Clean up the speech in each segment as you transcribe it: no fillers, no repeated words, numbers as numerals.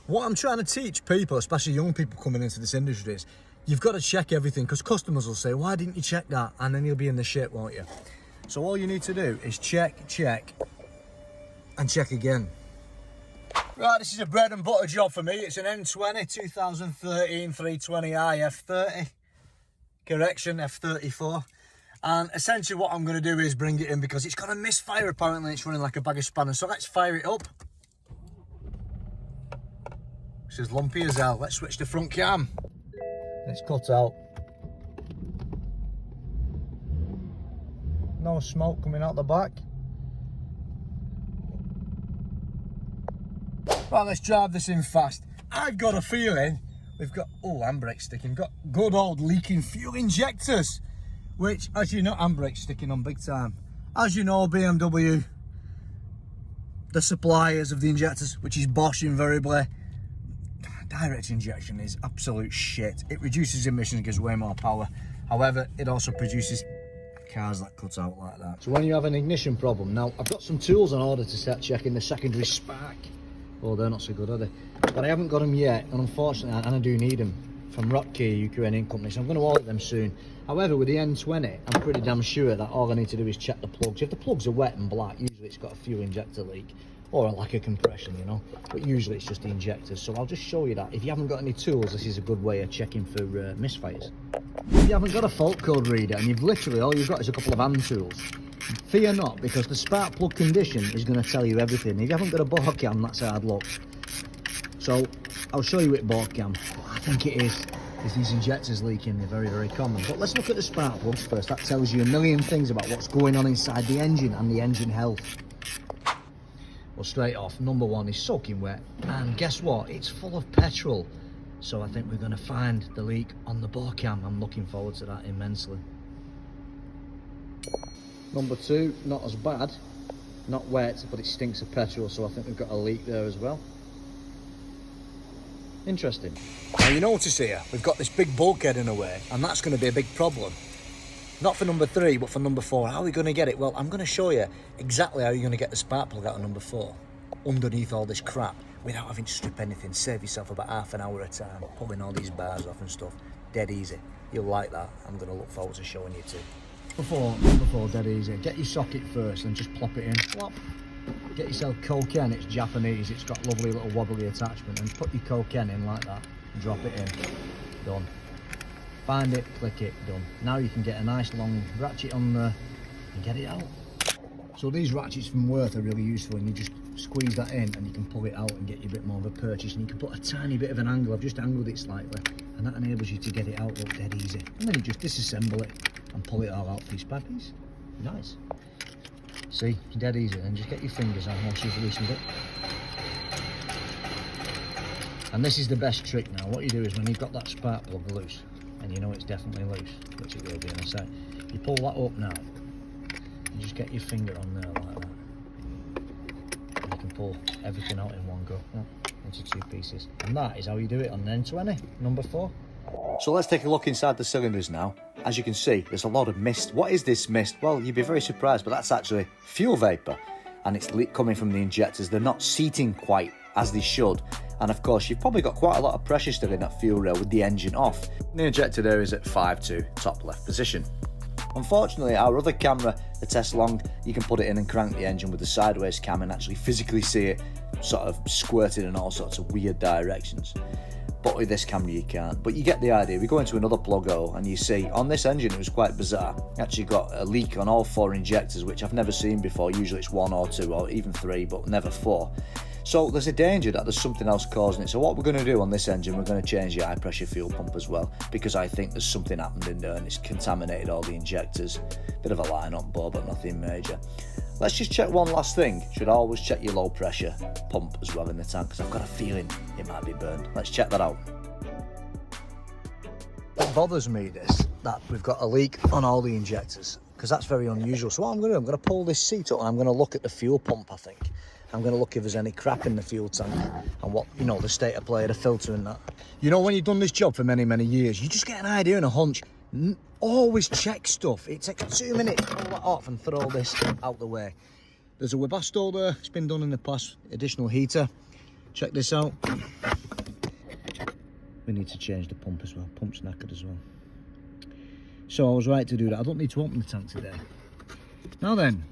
What I'm trying to teach people, especially young people coming into this industry, is you've got to check everything, because customers will say, why didn't you check that? And then you'll be in the shit, won't you? So all you need to do is check, and check again. Right, this is a bread and butter job for me. It's an N20 2013 320i F30. Correction, F34. And essentially what I'm going to do is bring it in, because it's got a misfire apparently. It's running like a bag of spanners. So let's fire it up. This is lumpy as hell. Let's switch the front cam. It's cut out. No smoke coming out the back. Right, let's drive this in fast. I've got a feeling we've got, oh, handbrake sticking, got good old leaking fuel injectors, which, as you know, handbrake sticking on big time. As you know, BMW, the suppliers of the injectors, which is Bosch invariably, direct injection is absolute shit. It reduces emissions, gives way more power. However, it also produces cars that cut out like that. So when you have an ignition problem, now I've got some tools in order to start checking the secondary spark. Oh, they're not so good, are they? But I haven't got them yet, and unfortunately, and I do need them from Rocky, Ukrainian company, so I'm going to order them soon. However, with the N20, I'm pretty damn sure that all I need to do is check the plugs. If the plugs are wet and black, usually it's got a fuel injector leak, or like a compression, you know, but usually it's just the injectors. So I'll just show you that. If you haven't got any tools, this is a good way of checking for misfires. If you haven't got a fault code reader, and you've literally, all you've got is a couple of hand tools, fear not, because the spark plug condition is going to tell you everything. If you haven't got a bore cam, that's hard luck. So I'll show you with bore cam. I think it is these injectors leaking. They're very, very common. But let's look at the spark plugs first. That tells you a million things about what's going on inside the engine and the engine health. Well, straight off, number one is soaking wet, and guess what? It's full of petrol. So I think we're going to find the leak on the bore cam. I'm looking forward to that immensely. Number two, not as bad, not wet, but it stinks of petrol, so I think we've got a leak there as well. Interesting. Now you notice here, we've got this big bulkhead in a way, and that's going to be a big problem. Not for number three, but for number four. How are we going to get it? Well, I'm going to show you exactly how you're going to get the spark plug out of number four, underneath all this crap, without having to strip anything. Save yourself about half an hour at a time, pulling all these bars off and stuff. Dead easy. You'll like that. I'm going to look forward to showing you too. Before dead easy, get your socket first and just plop it in. Plop. Get yourself Koken, it's Japanese, it's got lovely little wobbly attachment, and put your Koken in like that, drop it in, done. Find it, click it, done. Now you can get a nice long ratchet on there and get it out. So these ratchets from Worth are really useful, and you just squeeze that in and you can pull it out and get you a bit more of a purchase, and you can put a tiny bit of an angle. I've just angled it slightly, and that enables you to get it out look dead easy. And then you just disassemble it and pull it all out piece by piece. Nice. See, dead easy. And just get your fingers on once you've loosened it. And this is the best trick now. What you do is when you've got that spark plug loose, and you know it's definitely loose, which it will be in a sec, you pull that up now, and just get your finger on there like that. And you can pull everything out in one go, into two pieces. And that is how you do it on the N20, number 4. So let's take a look inside the cylinders now. As you can see, there's a lot of mist. What is this mist? Well, you'd be very surprised, but that's actually fuel vapour, and it's coming from the injectors. They're not seating quite as they should, and of course you've probably got quite a lot of pressure still in that fuel rail with the engine off. The injector there is at 5.2, top left position. Unfortunately, our other camera, the Test Long, you can put it in and crank the engine with the sideways cam and actually physically see it sort of squirting in all sorts of weird directions. But with this camera you can't. But you get the idea. We go into another plug hole and you see on this engine, it was quite bizarre. Actually got a leak on all 4 injectors, which I've never seen before. Usually it's 1 or 2 or even 3, but never 4. So there's a danger that there's something else causing it. So what we're going to do on this engine, we're going to change the high pressure fuel pump as well, because I think there's something happened in there and it's contaminated all the injectors. Bit of a line up bore, but nothing major. Let's just check one last thing. Should always check your low pressure pump as well in the tank, because I've got a feeling it might be burned. Let's check that out. It bothers me that we've got a leak on all the injectors, because that's very unusual. So what I'm going to do, I'm going to pull this seat up and I'm going to look at the fuel pump. I think I'm going to look if there's any crap in the fuel tank and what, you know, the state of play of the filter and that. You know, when you've done this job for many years, you just get an idea and a hunch. Always check stuff. It takes 2 minutes to pull that off and throw this out the way. There's a Webasto there, it's been done in the past, additional heater. Check this out. we need to change the pump as well. Pump's knackered as well. So I was right to do that. I don't need to open the tank today. Now then,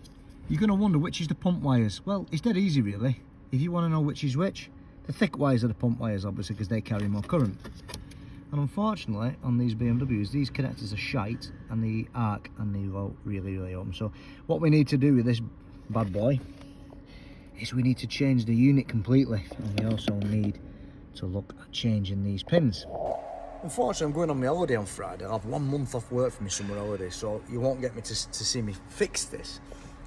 you're going to wonder which is the pump wires. Well, it's dead easy really. If you want to know which is which, the thick wires are the pump wires, obviously, because they carry more current. And unfortunately, on these BMWs, these connectors are shite, and the arc and the volt really open. So what we need to do with this bad boy is we need to change the unit completely, and we also need to look at changing these pins. Unfortunately, I'm going on my holiday on Friday. I'll have 1 month off work for my summer holiday, so you won't get me to see me fix this.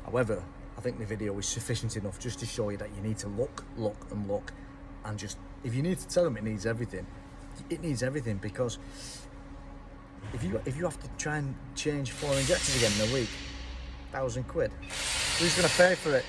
However, I think the video is sufficient enough just to show you that you need to look, and just, if you need to tell them it needs everything, it needs everything, because if you have to try and change 4 injectors again in a week, £1,000 quid, who's going to pay for it?